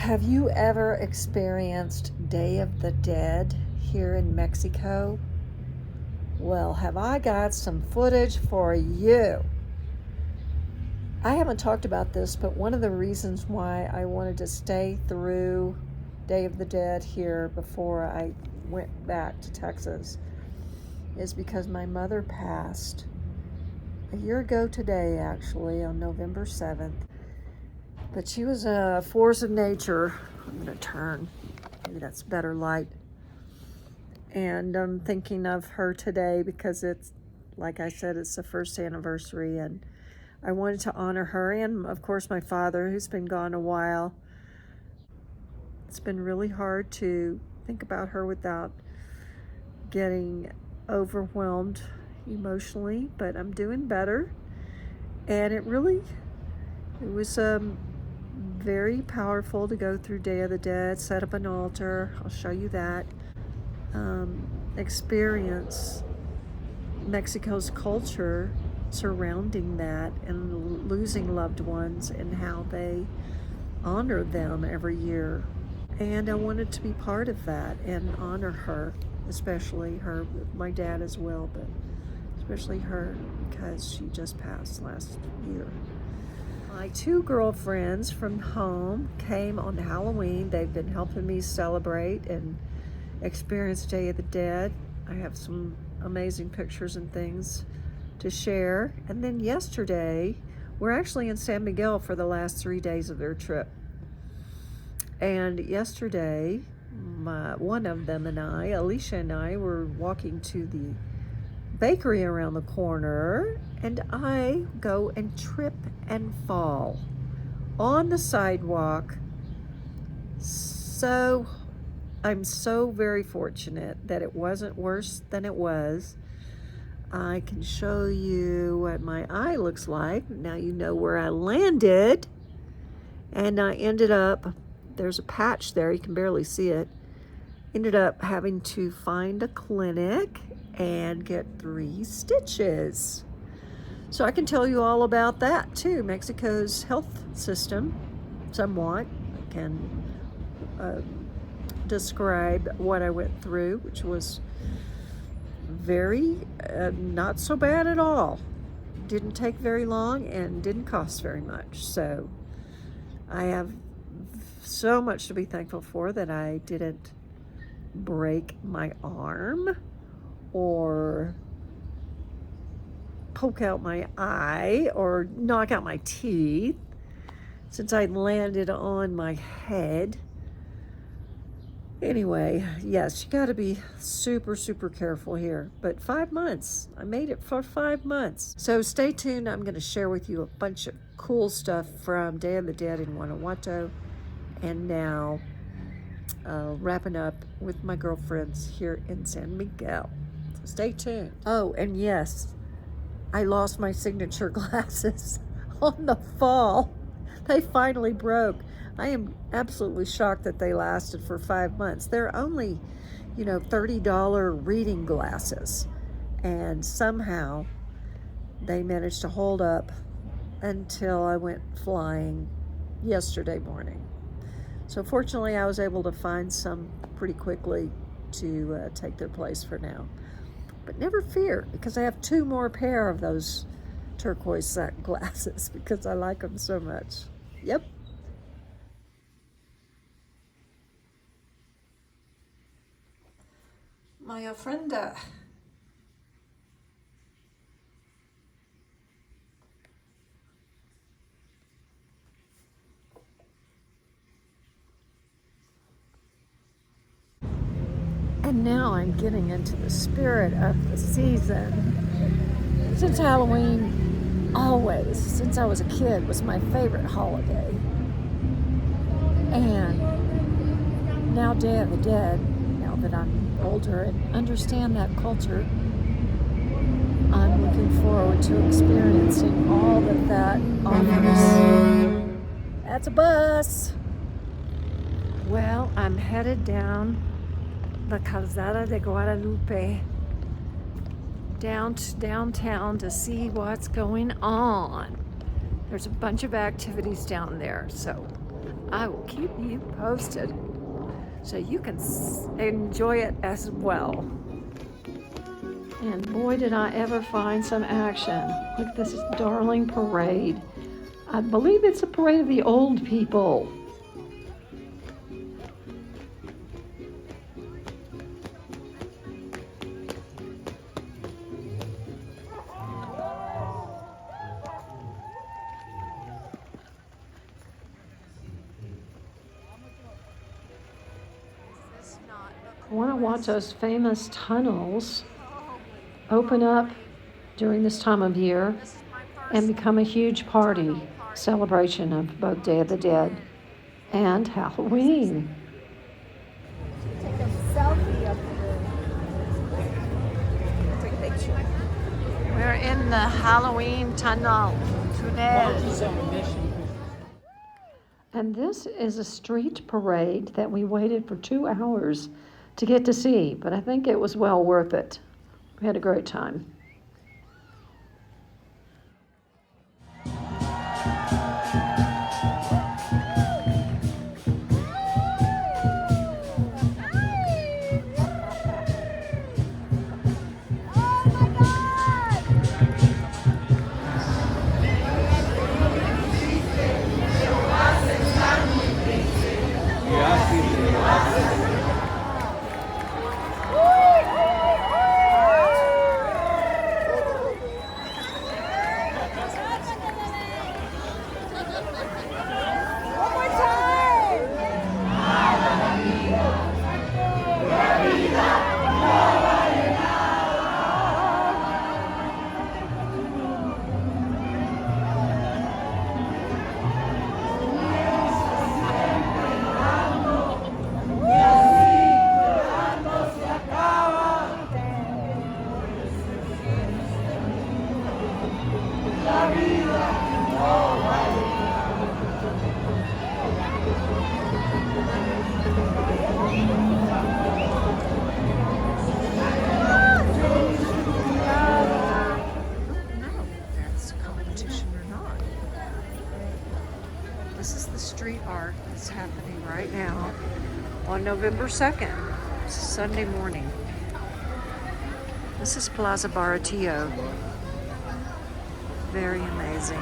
Have you ever experienced Day of the Dead here in Mexico? Well, have I got some footage for you? I haven't talked about this, but one of the reasons why I wanted to stay through Day of the Dead here before I went back to Texas is because my mother passed a year ago today, actually, on November 7th. But she was a force of nature. I'm going to turn. Maybe that's better light. And I'm thinking of her today because it's, like I said, it's the first anniversary. And I wanted to honor her and, of course, my father, who's been gone a while. It's been really hard to think about her without getting overwhelmed emotionally. But I'm doing better. And it was very powerful to go through Day of the Dead, set up an altar, I'll show you that, experience Mexico's culture surrounding that and losing loved ones and how they honor them every year. And I wanted to be part of that and honor her, especially her, my dad as well, but especially her because she just passed last year. My two girlfriends from home came on Halloween. They've been helping me celebrate and experience Day of the Dead. I have some amazing pictures and things to share. And then yesterday, we're actually in San Miguel for the last 3 days of their trip. And yesterday, one of them and I, Alicia and I, were walking to the bakery around the corner, and I go and trip and fall on the sidewalk. So I'm so very fortunate that it wasn't worse than it was. I can show you what my eye looks like. Now you know where I landed. And I ended up, there's a patch there, you can barely see it. Ended up having to find a clinic and get 3 stitches. So I can tell you all about that too. Mexico's health system, somewhat. I can describe what I went through, which was very not so bad at all. Didn't take very long and didn't cost very much. So I have so much to be thankful for that I didn't break my arm or poke out my eye or knock out my teeth, since I landed on my head. Anyway, yes, you got to be super, super careful here. But 5 months, I made it for 5 months. So stay tuned. I'm going to share with you a bunch of cool stuff from Day of the Dead in Guanajuato, and now wrapping up with my girlfriends here in San Miguel. So stay tuned. Oh, and yes, I lost my signature glasses on the fall. They finally broke. I am absolutely shocked that they lasted for 5 months. They're only, $30 reading glasses. And somehow they managed to hold up until I went flying yesterday morning. So fortunately, I was able to find some pretty quickly to take their place for now. But never fear, because I have 2 more pair of those turquoise glasses because I like them so much. Yep. My ofrenda. And now I'm getting into the spirit of the season. Since Halloween, always, since I was a kid, was my favorite holiday. And now Day of the Dead, now that I'm older and understand that culture, I'm looking forward to experiencing all that offers. That's a bus. Well, I'm headed down the Calzada de Guadalupe, downtown to see what's going on. There's a bunch of activities down there, so I will keep you posted so you can enjoy it as well. And boy, did I ever find some action. Look at this darling parade. I believe it's a parade of the old people. Guanajuato's famous tunnels open up during this time of year and become a huge party celebration of both Day of the Dead and Halloween. Take a selfie up there. Take a picture. We're in the Halloween tunnel. And this is a street parade that we waited for 2 hours to get to see, but I think it was well worth it. We had a great time. This is the street art that's happening right now on November 2nd, Sunday morning. This is Plaza Baratillo. Very amazing.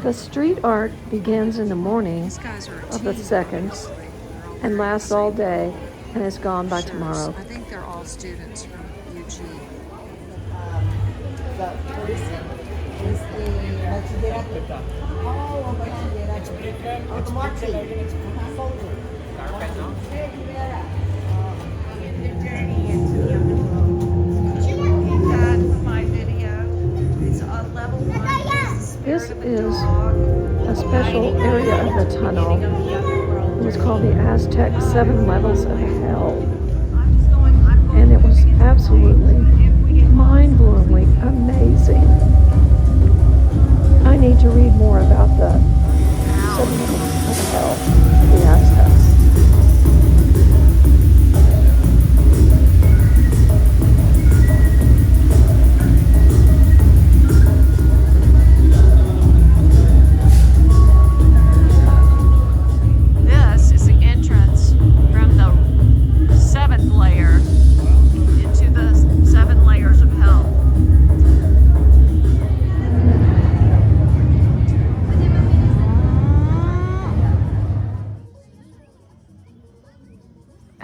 The street art begins in the morning of the 2nd and lasts all day and is gone by tomorrow. I think they're all students from UG. This is a special area of the tunnel. It was called the Aztec 7 Levels of Hell. And it was absolutely mind-blowing, amazing. I need to read more about the 7 Levels of Hell, the Aztecs.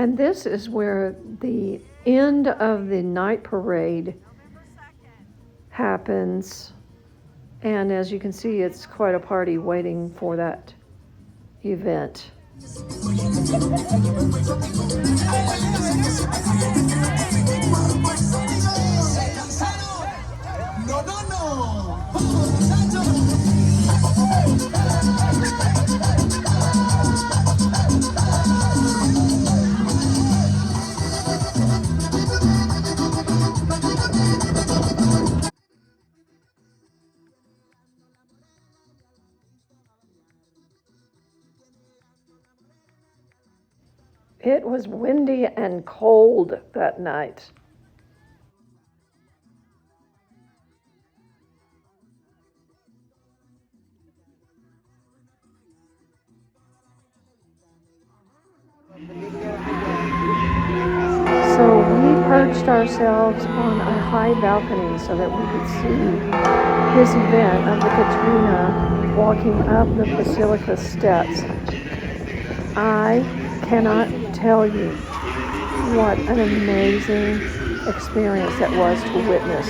And this is where the end of the night parade happens. And as you can see, it's quite a party waiting for that event. It was windy and cold that night. So we perched ourselves on a high balcony so that we could see this event of the Katrina walking up the Basilica steps. I cannot tell you what an amazing experience that was to witness.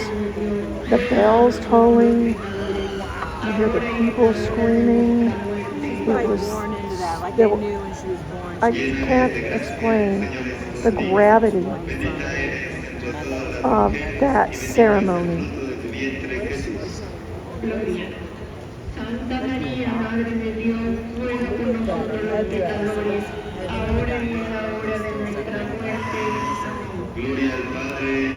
The bells tolling, you hear the people screaming. It was Born into that, like there they were- knew when she was born. I can't explain the gravity of that ceremony. Santa María, Madre de Dios, ruega por nosotros los pecadores, ahora y en la hora de nuestra muerte. Gloria al Padre.